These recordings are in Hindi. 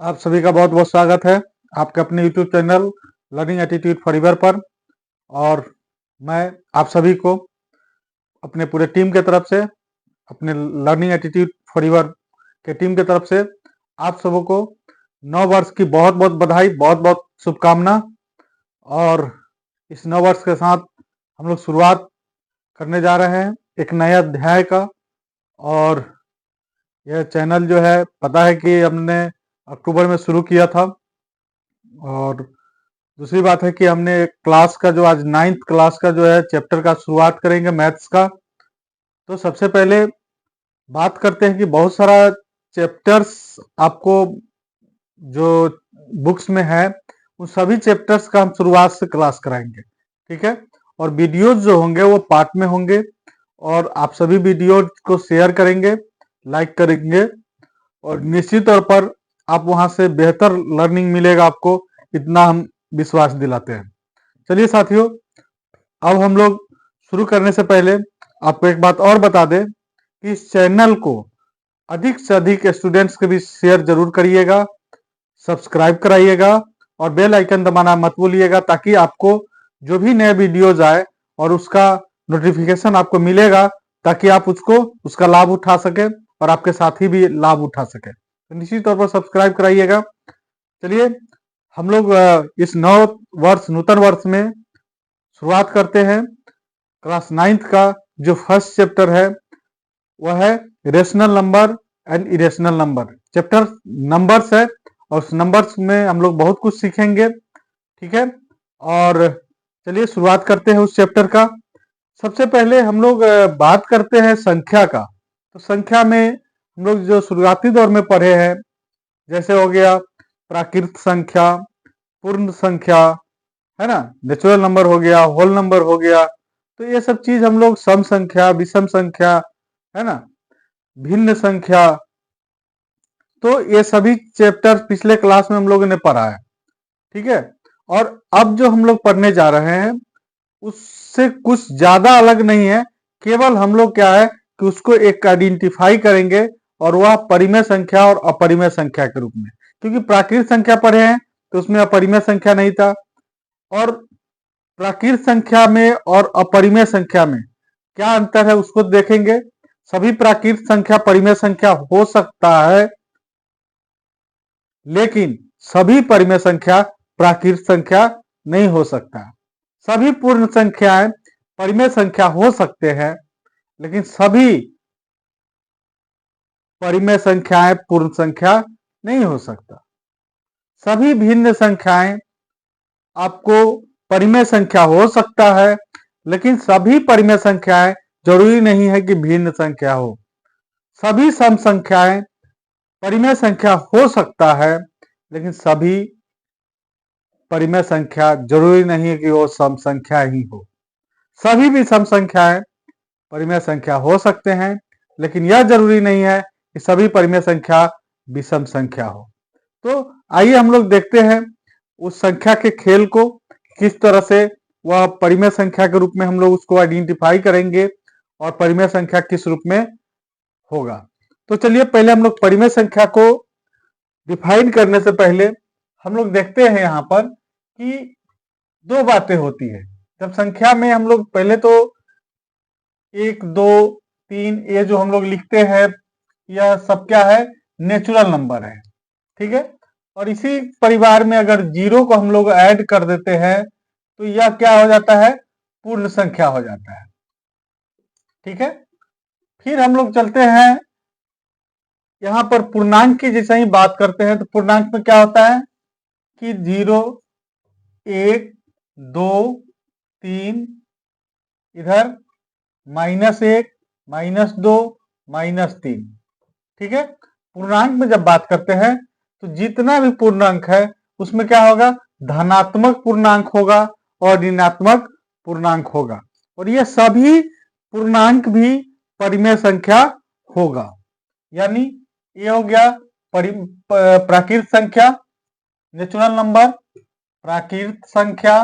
आप सभी का बहुत बहुत स्वागत है आपके अपने YouTube channel learning attitude forever पर। और मैं आप सभी को अपने पूरे टीम के तरफ से, अपने लर्निंग एटीट्यूड फॉरएवर के टीम के तरफ से आप सबों को नव वर्ष की बहुत बहुत बधाई, बहुत बहुत शुभकामना। और इस नव वर्ष के साथ हम लोग शुरुआत करने जा रहे हैं एक नए अध्याय का। और यह चैनल जो है, पता है कि हमने अक्टूबर में शुरू किया था। और दूसरी बात है कि हमने एक क्लास का जो आज 9th क्लास का जो है चैप्टर का शुरुआत करेंगे मैथ्स का। तो सबसे पहले बात करते हैं कि बहुत सारा चैप्टर्स आपको जो बुक्स में है उन सभी चैप्टर्स का हम शुरुआत से क्लास कराएंगे, ठीक है। और वीडियोज जो होंगे वो पार्ट में होंगे और आप सभी वीडियो को शेयर करेंगे, लाइक करेंगे और निश्चित तौर पर आप वहां से बेहतर लर्निंग मिलेगा आपको, इतना हम विश्वास दिलाते हैं। चलिए साथियों, अब हम लोग शुरू करने से पहले आपको एक बात और बता दें कि इस चैनल को अधिक से अधिक स्टूडेंट्स के बीच शेयर जरूर करिएगा, सब्सक्राइब कराइएगा और बेल आइकन दबाना मत भूलिएगा, ताकि आपको जो भी नए वीडियोज आए और उसका नोटिफिकेशन आपको मिलेगा, ताकि आप उसका लाभ उठा सके और आपके साथी भी लाभ उठा सके। तो निश्चित तौर पर सब्सक्राइब कराइएगा। चलिए हम लोग इस नूतन वर्ष में शुरुआत करते हैं। क्लास 9th का जो फर्स्ट चैप्टर है वह है rational number and irrational number. Chapter numbers है और उस नंबर्स में हम लोग बहुत कुछ सीखेंगे, ठीक है। और चलिए शुरुआत करते हैं उस चैप्टर का। सबसे पहले हम लोग बात करते हैं संख्या का। तो संख्या में हम लोग जो शुरुआती दौर में पढ़े हैं, जैसे हो गया प्राकृत संख्या, पूर्ण संख्या, है ना, नेचुरल नंबर हो गया, होल नंबर हो गया। तो ये सब चीज हम लोग सम संख्या, विषम संख्या, है ना, भिन्न संख्या, तो ये सभी चैप्टर पिछले क्लास में हम लोगों ने पढ़ा है, ठीक है। और अब जो हम लोग पढ़ने जा रहे हैं उससे कुछ ज्यादा अलग नहीं है, केवल हम लोग क्या है कि उसको एक आइडेंटिफाई करेंगे और वह परिमेय संख्या और अपरिमेय संख्या के रूप में। क्योंकि प्राकृत संख्या पढ़े हैं तो उसमें अपरिमेय संख्या नहीं था, और प्राकृत संख्या में और अपरिमेय संख्या में क्या अंतर है उसको देखेंगे। सभी प्राकृत संख्या परिमेय संख्या हो सकता है, लेकिन सभी परिमेय संख्या प्राकृत संख्या नहीं हो सकता। सभी पूर्ण संख्याएं परिमेय संख्या हो सकते हैं, लेकिन सभी परिमेय संख्याएं पूर्ण संख्या नहीं हो सकता। सभी भिन्न संख्याएं आपको परिमेय संख्या हो सकता है, लेकिन सभी परिमेय संख्याएं जरूरी नहीं है कि भिन्न संख्या हो। सभी सम संख्याएं परिमेय संख्या हो सकता है, लेकिन सभी परिमेय संख्या जरूरी नहीं है कि वो सम संख्या ही हो। सभी भी सम संख्याएं परिमेय संख्या हो सकते हैं, लेकिन यह जरूरी नहीं है कि सभी परिमेय संख्या विषम संख्या हो। तो आइए हम लोग देखते हैं उस संख्या के खेल को, किस तरह से वह परिमेय संख्या के रूप में हम लोग उसको आइडेंटिफाई करेंगे और परिमेय संख्या किस रूप में होगा। तो चलिए पहले हम लोग परिमेय संख्या को डिफाइन करने से पहले हम लोग देखते हैं यहाँ पर कि दो बातें होती है। जब संख्या में हम लोग पहले तो 1, 2, 3 ये जो हम लोग लिखते हैं यह सब क्या है, नेचुरल नंबर है, ठीक है। और इसी परिवार में अगर 0 को हम लोग ऐड कर देते हैं तो यह क्या हो जाता है, पूर्ण संख्या हो जाता है, ठीक है। फिर हम लोग चलते हैं यहाँ पर पूर्णांक की, जैसे ही बात करते हैं तो पूर्णांक में क्या होता है कि 0, 1, 2, 3, इधर -1, -2, -3, ठीक है। पूर्णांक में जब बात करते हैं तो जितना भी पूर्णांक है उसमें क्या होगा, धनात्मक पूर्णांक होगा और ऋणात्मक पूर्णांक होगा, और ये सभी पूर्णांक भी परिमेय संख्या होगा। यानी ये हो गया प्राकृत संख्या, नेचुरल नंबर, प्राकृत संख्या,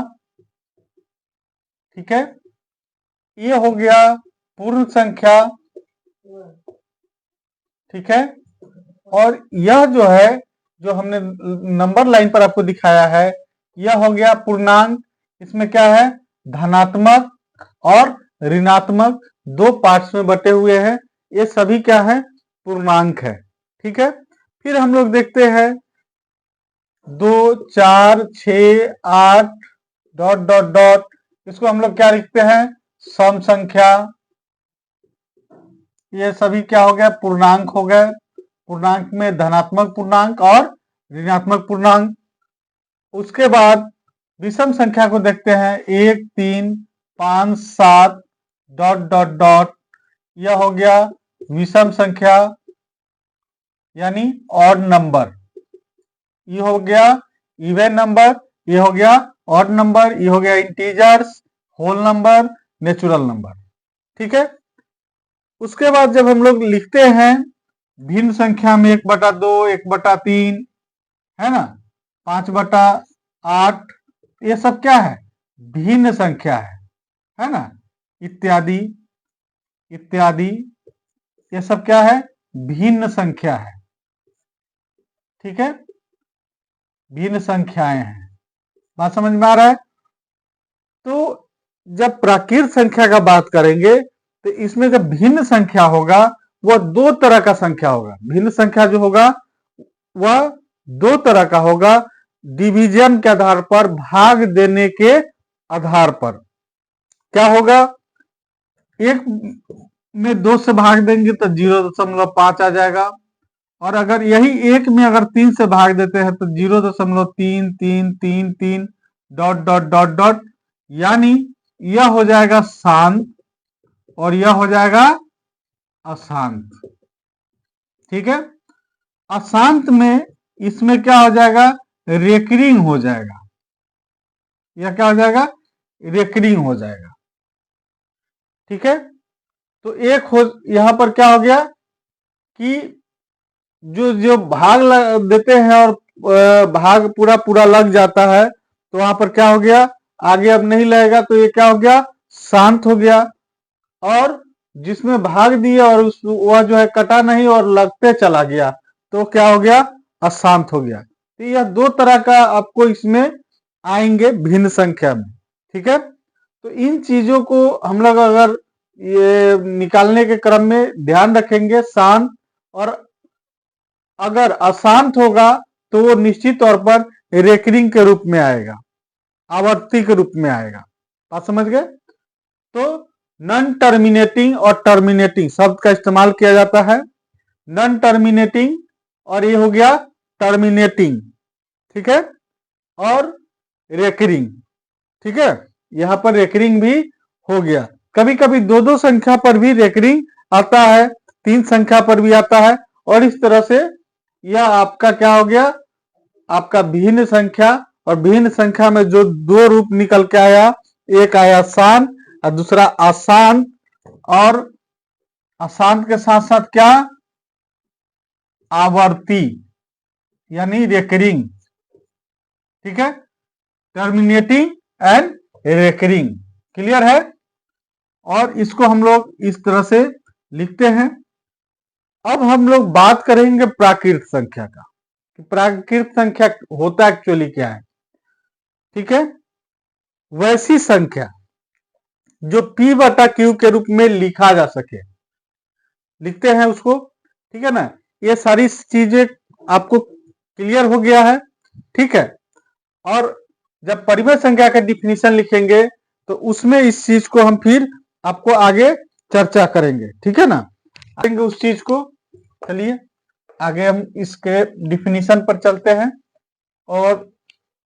ठीक है। ये हो गया पूर्ण संख्या, ठीक है। और यह जो है जो हमने नंबर लाइन पर आपको दिखाया है, यह हो गया पूर्णांक। इसमें क्या है, धनात्मक और ऋणात्मक दो पार्ट्स में बटे हुए हैं। ये सभी क्या है, पूर्णांक है। ठीक है, फिर हम लोग देखते हैं 2, 4, 6, 8 डॉट डॉट डॉट, इसको हम लोग क्या लिखते हैं, सम संख्या। ये सभी क्या हो गया, पूर्णांक हो गए। पूर्णांक में धनात्मक पूर्णांक और ऋणात्मक पूर्णांक। उसके बाद विषम संख्या को देखते हैं, 1, 3, 5, 7 डॉट डॉट डॉट, यह हो गया विषम संख्या यानी ऑड नंबर। ये हो गया इवन नंबर, ये हो गया ऑड नंबर, ये हो गया integers, whole number, natural number. ठीक है, उसके बाद जब हम लोग लिखते हैं भिन्न संख्या में 1/2, 1/3, है ना, 5/8, ये सब क्या है, भिन्न संख्या है ना, इत्यादि इत्यादि, ये सब क्या है, भिन्न संख्या है। ठीक है, भिन्न संख्याएं हैं। बात समझ में आ रहा है। तो जब प्राकृत संख्या का बात करेंगे तो इसमें जब भिन्न संख्या होगा वह दो तरह का संख्या होगा। भिन्न संख्या जो होगा वह दो तरह का होगा, डिवीजन के आधार पर, भाग देने के आधार पर। क्या होगा, एक में 2 से भाग देंगे तो 0.5 आ जाएगा, और अगर यही एक में अगर 3 से भाग देते हैं तो 0.3333 डॉट डॉट डॉट डॉट, यानी यह हो जाएगा शांत और यह हो जाएगा अशांत। ठीक है, अशांत में इसमें क्या हो जाएगा, रेकरिंग हो जाएगा। यह क्या हो जाएगा, रेकरिंग हो जाएगा। ठीक है, तो एक हो, यहां पर क्या हो गया कि जो जो भाग देते हैं और भाग पूरा पूरा लग जाता है, तो वहां पर क्या हो गया, आगे अब नहीं लगेगा, तो ये क्या हो गया, शांत हो गया। और जिसमें भाग दिए और उस वह जो है कटा नहीं और लगते चला गया, तो क्या हो गया, अशांत हो गया। तो यह दो तरह का आपको इसमें आएंगे भिन्न संख्या में। ठीक है, तो इन चीजों को हम लोग अगर ये निकालने के क्रम में ध्यान रखेंगे, शांत और अगर अशांत होगा तो वो निश्चित तौर पर रेकरिंग के रूप में आएगा, आवर्ती के रूप में आएगा। बात समझ गए। तो नॉन टर्मिनेटिंग और टर्मिनेटिंग शब्द का इस्तेमाल किया जाता है। नॉन टर्मिनेटिंग और ये हो गया टर्मिनेटिंग। ठीक है, और रेकरिंग। ठीक है, यहां पर रेकरिंग भी हो गया। कभी कभी दो दो संख्या पर भी रेकरिंग आता है, 3 संख्या पर भी आता है, और इस तरह से यह आपका क्या हो गया, आपका भिन्न संख्या। और भिन्न संख्या में जो दो रूप निकल के आया, एक आया शांत और दूसरा अशांत, और अशांत के साथ साथ क्या, आवर्ती यानी रेकरिंग। ठीक है, टर्मिनेटिंग एंड रेकरिंग, क्लियर है। और इसको हम लोग इस तरह से लिखते हैं। अब हम लोग बात करेंगे प्राकृत संख्या का, कि प्राकृत संख्या होता एक्चुअली क्या है। ठीक है, वैसी संख्या जो P/Q के रूप में लिखा जा सके, लिखते हैं उसको। ठीक है ना, ये सारी चीजें आपको क्लियर हो गया है। ठीक है, और जब परिमेय संख्या का डिफिनीशन लिखेंगे तो उसमें इस चीज को हम फिर आपको आगे चर्चा करेंगे। ठीक है ना, आएंगे उस चीज को। चलिए आगे हम इसके डिफिनीशन पर चलते हैं, और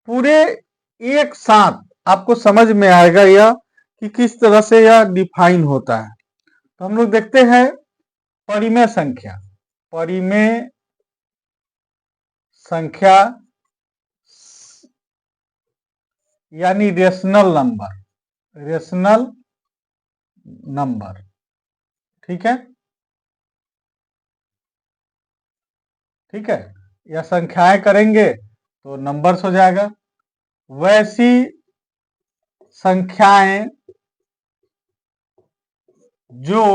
पूरे एक साथ आपको समझ में आएगा यह कि किस तरह से यह डिफाइन होता है। तो हम लोग देखते हैं परिमेय संख्या। परिमेय संख्या यानी रेशनल नंबर, रेशनल नंबर। ठीक है, ठीक है, यह संख्याएं करेंगे तो नंबर्स हो जाएगा। वैसी संख्याएं जो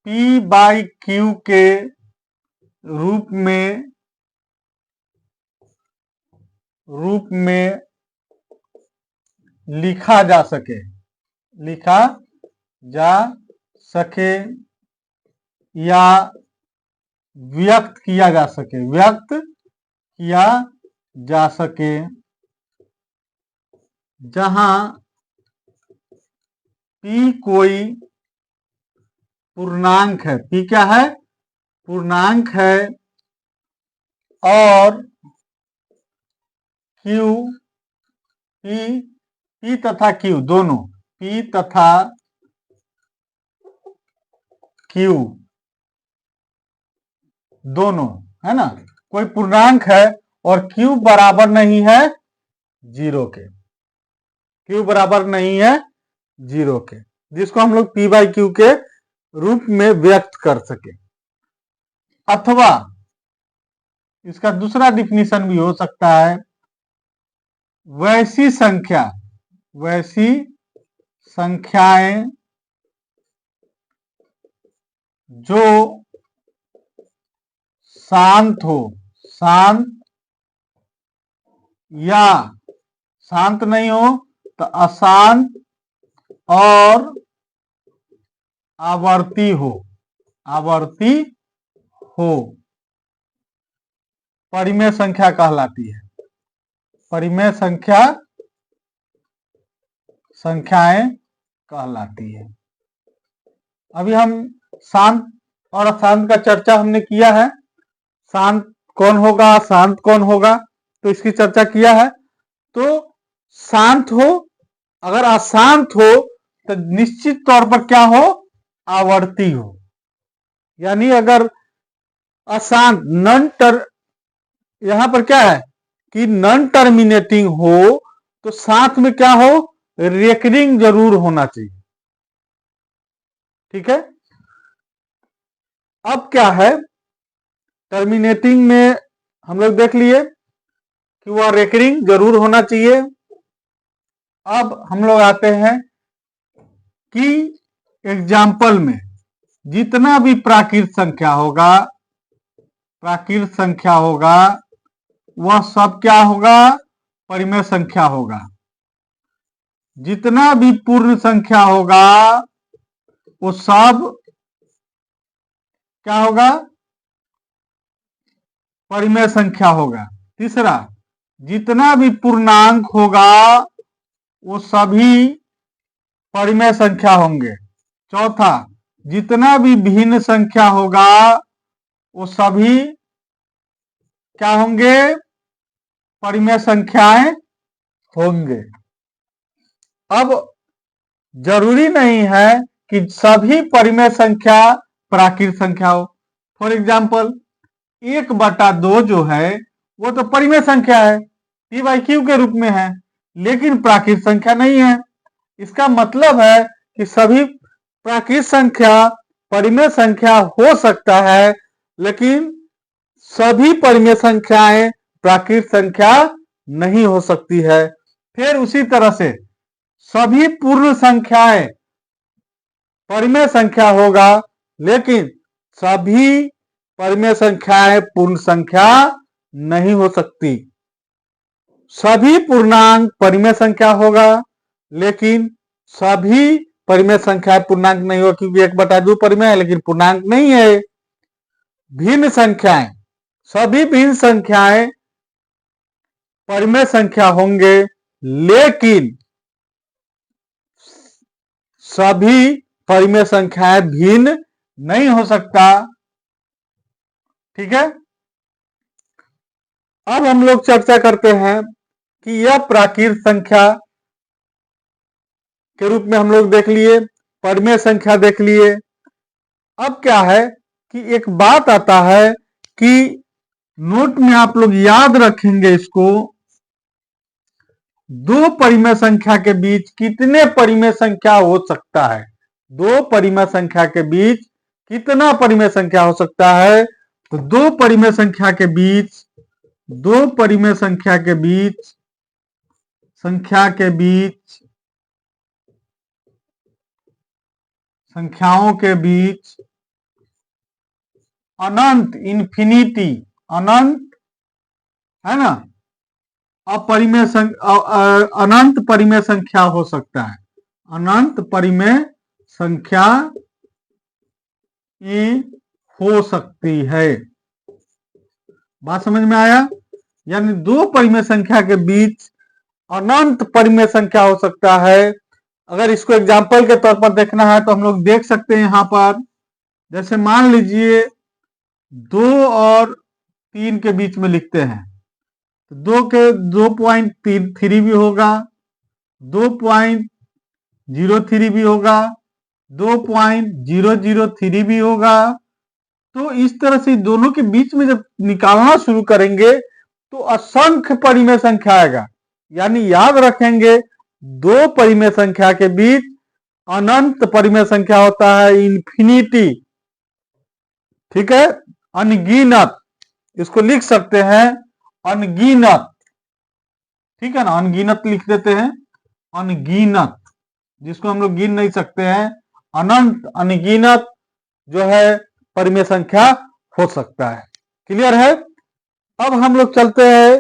P/Q के रूप में रूप में लिखा जा सके, लिखा जा सके या व्यक्त किया जा सके, व्यक्त किया जा सके, जहां P कोई पूर्णांक है, P क्या है? पूर्णांक है, और Q, P तथा Q दोनों, P तथा Q दोनों, है ना, कोई पूर्णांक है और Q बराबर नहीं है 0 के, Q बराबर नहीं है 0 के, जिसको हम लोग P बाई Q के रूप में व्यक्त कर सके। अथवा इसका दूसरा डिफिनीशन भी हो सकता है, वैसी संख्या, वैसी संख्याएं जो शांत हो, शांत या शांत नहीं हो तो अशांत और आवर्ती हो, आवर्ती हो, परिमेय संख्या कहलाती है। परिमेय संख्या, संख्याएं कहलाती है। अभी हम शांत और अशांत का चर्चा हमने किया है, शांत कौन होगा, अशांत कौन होगा, तो इसकी चर्चा किया है। तो शांत हो, अगर अशांत हो तो निश्चित तौर पर क्या हो, आवर्ती हो। यानी अगर अशांत यहां पर क्या है कि नॉन टर्मिनेटिंग हो तो साथ में क्या हो, रेकरिंग जरूर होना चाहिए। ठीक है, अब क्या है, टर्मिनेटिंग में हम लोग देख लिए कि वह रेकरिंग जरूर होना चाहिए। अब हम लोग आते हैं कि एग्जाम्पल में जितना भी प्राकृत संख्या होगा, प्राकृत संख्या होगा, वह सब क्या होगा, परिमेय संख्या होगा। जितना भी पूर्ण संख्या होगा वो सब क्या होगा, परिमेय संख्या होगा। तीसरा, जितना भी पूर्णांक होगा वो सभी परिमेय संख्या होंगे। चौथा, जितना भी भिन्न संख्या होगा वो सभी क्या होंगे, परिमेय संख्याएं होंगे। अब जरूरी नहीं है कि सभी परिमेय संख्या प्राकृत संख्या हो। फॉर एग्जाम्पल 1/2 जो है वो तो परिमेय संख्या है, P बाई Q के रूप में है, लेकिन प्राकृत संख्या नहीं है। इसका मतलब है कि सभी प्राकृत संख्या परिमेय संख्या हो सकता है, लेकिन सभी परिमेय संख्याएं प्राकृत संख्या नहीं हो सकती है। फिर उसी तरह से सभी पूर्ण संख्याएं परिमेय संख्या होगा, लेकिन सभी परिमेय संख्याएं पूर्ण संख्या नहीं हो सकती। सभी पूर्णांक परिमेय संख्या होगा, लेकिन सभी परिमेय संख्याएं पूर्णांक नहीं होगा, क्योंकि 1/2 परिमेय है लेकिन पूर्णांक नहीं है। भिन्न संख्याएं, सभी भिन्न संख्याएं परिमेय संख्या होंगे, लेकिन सभी परिमेय संख्याएं भिन्न नहीं हो सकता। ठीक है, अब हम लोग चर्चा करते हैं कि यह प्राकृत संख्या के रूप में हम लोग देख लिए, परिमेय संख्या देख लिए। अब क्या है कि एक बात आता है कि नोट में आप लोग याद रखेंगे इसको, दो परिमेय संख्या के बीच कितने परिमेय संख्या हो सकता है, दो परिमेय संख्या के बीच कितना परिमेय संख्या हो सकता है। तो दो परिमेय संख्या के बीच, दो परिमेय संख्या के बीच, संख्याओं के बीच अनंत, इन्फिनिटी, अनंत, है ना, अपरिमेय अनंत परिमेय संख्या हो सकता है, अनंत परिमेय संख्या ये हो सकती है। बात समझ में आया? यानी दो परिमेय संख्या के बीच अनंत परिमेय संख्या हो सकता है। अगर इसको एग्जाम्पल के तौर पर देखना है तो हम लोग देख सकते हैं यहां पर, जैसे मान लीजिए 2 और 3 के बीच में लिखते हैं तो 2 के 2.3 भी होगा, 2.03 भी होगा, 2.003 भी होगा। तो इस तरह से दोनों के बीच में जब निकालना शुरू करेंगे तो असंख्य परिमेय संख्या आएगा। यानी याद रखेंगे, दो परिमेय संख्या के बीच अनंत परिमेय संख्या होता है, इन्फिनिटी। ठीक है, अनगिनत, इसको लिख सकते हैं अनगिनत। ठीक है ना, अनगिनत लिख देते हैं, अनगिनत, जिसको हम लोग गिन नहीं सकते हैं। अनंत, अनगिनत जो है परिमेय संख्या हो सकता है। क्लियर है? अब हम लोग चलते हैं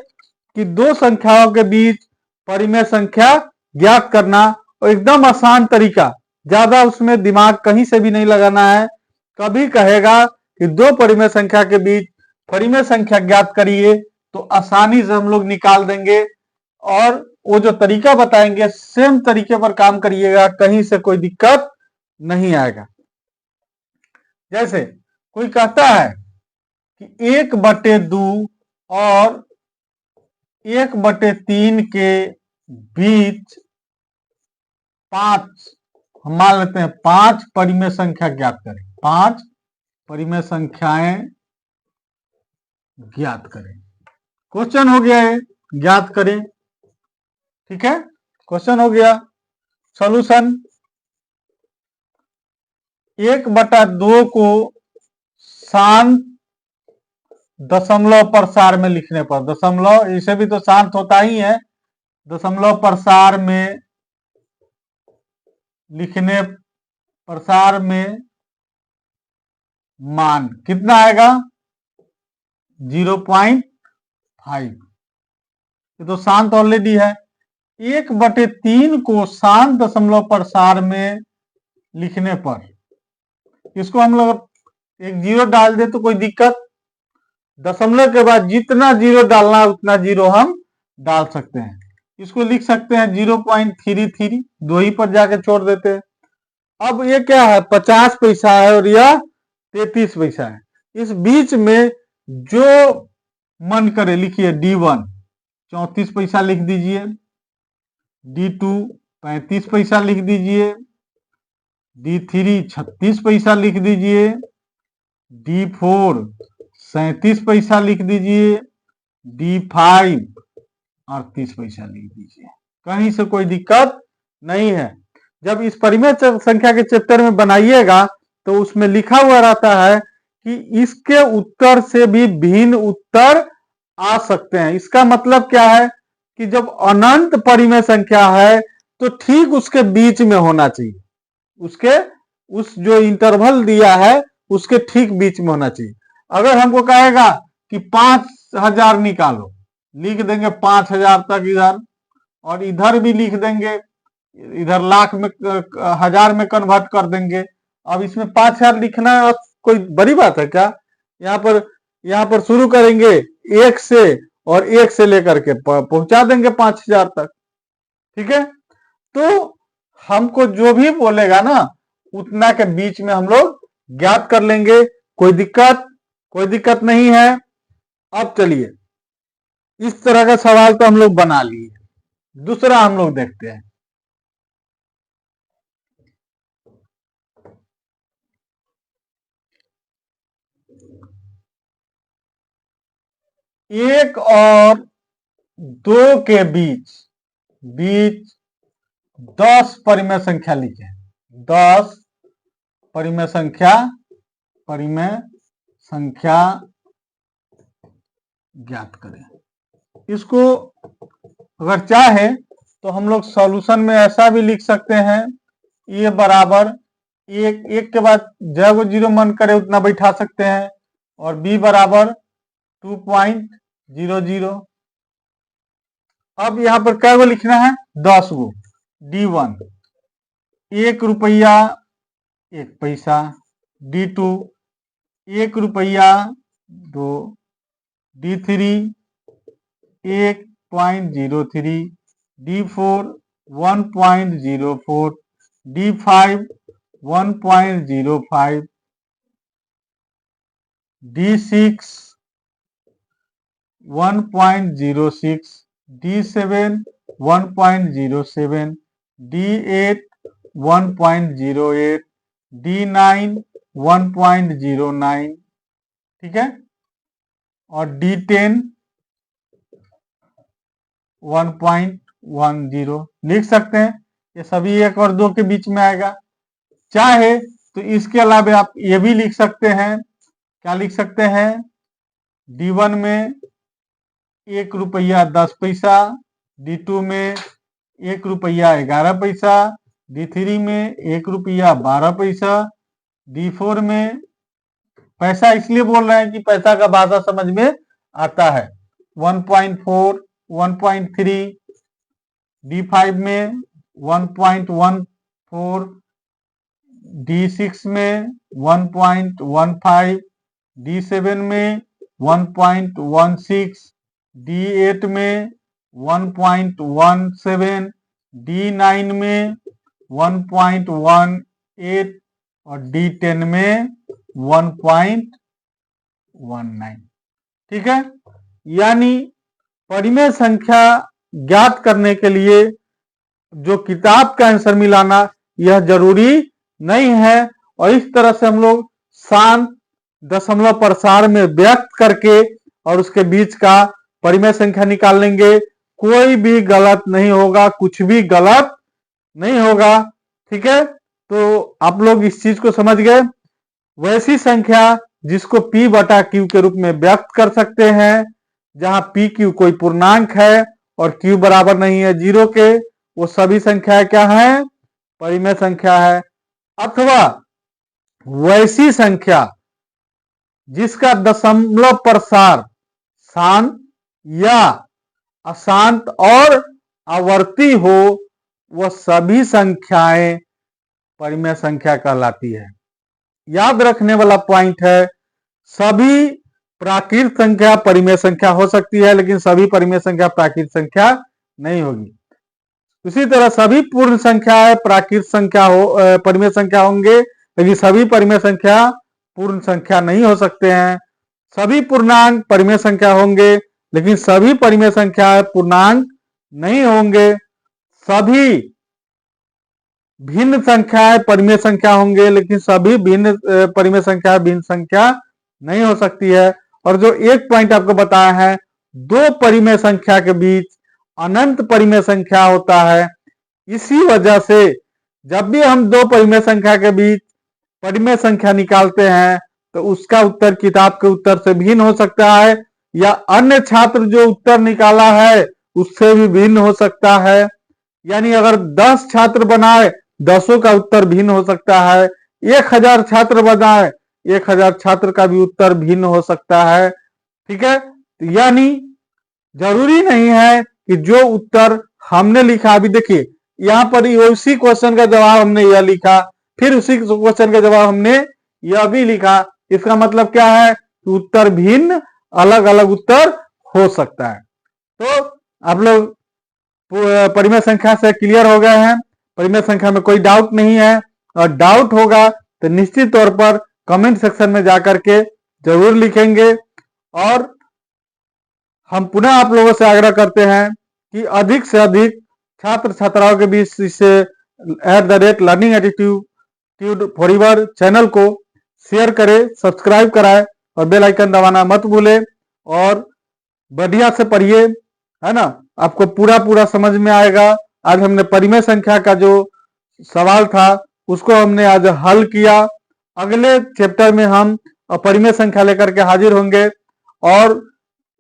कि दो संख्याओं के बीच परिमेय संख्या ज्ञात करना, और एकदम आसान तरीका, ज्यादा उसमें दिमाग कहीं से भी नहीं लगाना है। कभी कहेगा कि दो परिमेय संख्या के बीच परिमेय संख्या ज्ञात करिए तो आसानी से हम लोग निकाल देंगे, और वो जो तरीका बताएंगे सेम तरीके पर काम करिएगा, कहीं से कोई दिक्कत नहीं आएगा। जैसे कोई कहता है कि 1/2 और 1/3 के बीच 5, हम मान लेते हैं 5 परिमेय संख्या ज्ञात करें, 5 परिमेय संख्याएं ज्ञात करें। क्वेश्चन हो गया है, ज्ञात करें। ठीक है, क्वेश्चन हो गया। सॉल्यूशन, 1/2 को शांत दशमलव प्रसार में लिखने पर, दशमलव इसे भी तो शांत होता ही है, दशमलव प्रसार में लिखने, प्रसार में मान कितना आएगा? 0.5। ये तो शांत ऑलरेडी है। 1/3 को शांत दशमलव प्रसार में लिखने पर, इसको हम लोग एक जीरो डाल दे तो कोई दिक्कत, दशमलव के बाद जितना जीरो डालना है उतना जीरो हम डाल सकते हैं। इसको लिख सकते हैं 0.33, दो ही पर जाके छोड़ देते हैं। अब ये क्या है? 50 पैसा है और यह 33 पैसा है। इस बीच में जो मन करे लिखिए। D1 34 पैसा लिख दीजिए, D2 35 पैसा लिख दीजिए, D3 36 पैसा लिख दीजिए, D4 37 पैसा लिख दीजिए, D5 38 पैसा लिख दीजिए। कहीं से कोई दिक्कत नहीं है। जब इस परिमेय संख्या के चैप्टर में बनाइएगा तो उसमें लिखा हुआ रहता है कि इसके उत्तर से भी भिन्न उत्तर आ सकते हैं। इसका मतलब क्या है कि जब अनंत परिमेय संख्या है तो ठीक उसके बीच में होना चाहिए, उसके उस जो इंटरवल दिया है उसके ठीक बीच में होना चाहिए। अगर हमको कहेगा कि 5000 निकालो, लिख देंगे 5000 तक इधर, और इधर भी लिख देंगे, इधर लाख में, हजार में कन्वर्ट कर देंगे। अब इसमें 5000 लिखना कोई बड़ी बात है क्या? यहाँ पर शुरू करेंगे 1 से, और 1 से लेकर के पहुंचा देंगे 5000 तक। ठीक है, तो हमको जो भी बोलेगा ना उतना के बीच में हम लोग ज्ञात कर लेंगे, कोई दिक्कत नहीं है। अब चलिए, इस तरह का सवाल तो हम लोग बना लिए, दूसरा हम लोग देखते हैं। एक और दो के बीच 10 परिमेय संख्या लिखे, 10 परिमेय संख्या ज्ञात करें। इसको अगर चाहे तो हम लोग सॉल्यूशन में ऐसा भी लिख सकते हैं, ये बराबर एक के बाद जब जीरो मन करे उतना बैठा सकते हैं, और बी बराबर 2.00। अब यहाँ पर क्या गो लिखना है, 10 गो। D1 1 रुपया 1 पैसा, D2 1 रुपया 2, D3 1.03, D4 1.04, D5 1.05, D6 1.06, D7 1.07, D8 1.08, D9 1.09, ठीक है, और D10 1.10 लिख सकते हैं। ये सभी 1 और 2 के बीच में आएगा। चाहे तो इसके अलावा आप ये भी लिख सकते हैं, क्या लिख सकते हैं, D1 में 1 रुपया 10 पैसा, D2 में 1 रुपया 11 पैसा, D3 में 1 रुपया 12 पैसा, D4 में पैसा इसलिए बोल रहे हैं कि पैसा का भाषा समझ में आता है, 1.4, 1.3, D5 में 1.14, D6 में 1.15, D7 में 1.16, D8 में 1.17, D9 में 1.18 और D10 में 1.19। ठीक है, यानी परिमेय संख्या ज्ञात करने के लिए जो किताब का आंसर मिलाना यह जरूरी नहीं है, और इस तरह से हम लोग शांत दशमलव प्रसार में व्यक्त करके और उसके बीच का परिमेय संख्या निकाल लेंगे। कोई भी गलत नहीं होगा, कुछ भी गलत नहीं होगा। ठीक है, तो आप लोग इस चीज को समझ गए। वैसी संख्या जिसको P बटा Q के रूप में व्यक्त कर सकते हैं, जहां P Q कोई पूर्णांक है और Q बराबर नहीं है 0 के, वो सभी संख्याएं क्या है, परिमेय संख्या है। अथवा वैसी संख्या जिसका दशमलव प्रसार शांत या अशांत और आवर्ती हो, वह सभी संख्याएं परिमेय संख्या कहलाती है। याद रखने वाला पॉइंट है, सभी प्राकृत संख्या परिमेय संख्या हो सकती है, लेकिन सभी परिमेय संख्या प्राकृत संख्या नहीं होगी। उसी तरह सभी पूर्ण संख्या प्राकृत संख्या परिमेय संख्या होंगे, लेकिन सभी परिमेय संख्या पूर्ण संख्या नहीं हो सकते हैं। सभी पूर्णांक परिमेय संख्या होंगे, लेकिन सभी परिमेय संख्या पूर्णांक नहीं होंगे। सभी भिन्न संख्याएं परिमेय संख्या होंगे, लेकिन सभी भिन्न परिमेय संख्या भिन्न संख्या नहीं हो सकती है। और जो एक पॉइंट आपको बताया है, दो परिमेय संख्या के बीच अनंत परिमेय संख्या होता है। इसी वजह से जब भी हम दो परिमेय संख्या के बीच परिमेय संख्या निकालते हैं, तो उसका उत्तर किताब के उत्तर से भिन्न हो सकता है, या अन्य छात्र जो उत्तर निकाला है उससे भी भिन्न हो सकता है। यानी अगर 10 छात्र बनाए, 10 का उत्तर भिन्न हो सकता है। 1000 छात्र बनाए, 1000 छात्र का भी उत्तर भिन्न हो सकता है। ठीक है, तो यानी जरूरी नहीं है कि जो उत्तर हमने लिखा, अभी देखिए यहाँ पर उसी क्वेश्चन का जवाब हमने यह लिखा, फिर उसी क्वेश्चन का जवाब हमने यह भी लिखा। इसका मतलब क्या है, उत्तर भिन्न अलग अलग उत्तर हो सकता है। तो आप लोग परिमेय संख्या से क्लियर हो गए हैं। परिमेय संख्या में कोई डाउट नहीं है, और डाउट होगा तो निश्चित तौर पर कमेंट सेक्शन में जाकर के जरूर लिखेंगे। और हम पुनः आप लोगों से आग्रह करते हैं कि अधिक से अधिक छात्र छात्राओं के बीच इस @लर्निंग एटीट्यूड फॉरएवर चैनल को शेयर करें, सब्सक्राइब कराएं और बेल आइकन दबाना मत भूलें। और बढ़िया से पढ़िए, है ना, आपको पूरा समझ में आएगा। आज हमने परिमेय संख्या का जो सवाल था उसको हमने आज हल किया। अगले चैप्टर में हम अपरिमेय संख्या लेकर के हाजिर होंगे, और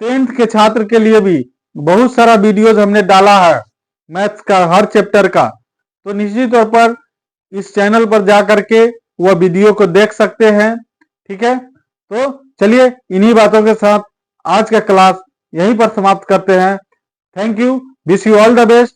10th के छात्र के लिए भी बहुत सारा वीडियोज हमने डाला है मैथ्स का हर चैप्टर का, तो निश्चित तौर पर इस चैनल पर जाकर के वह वीडियो को देख सकते हैं। ठीक है, तो चलिए इन्हीं बातों के साथ आज का क्लास यहीं पर समाप्त करते हैं। Thank you wish you all the best.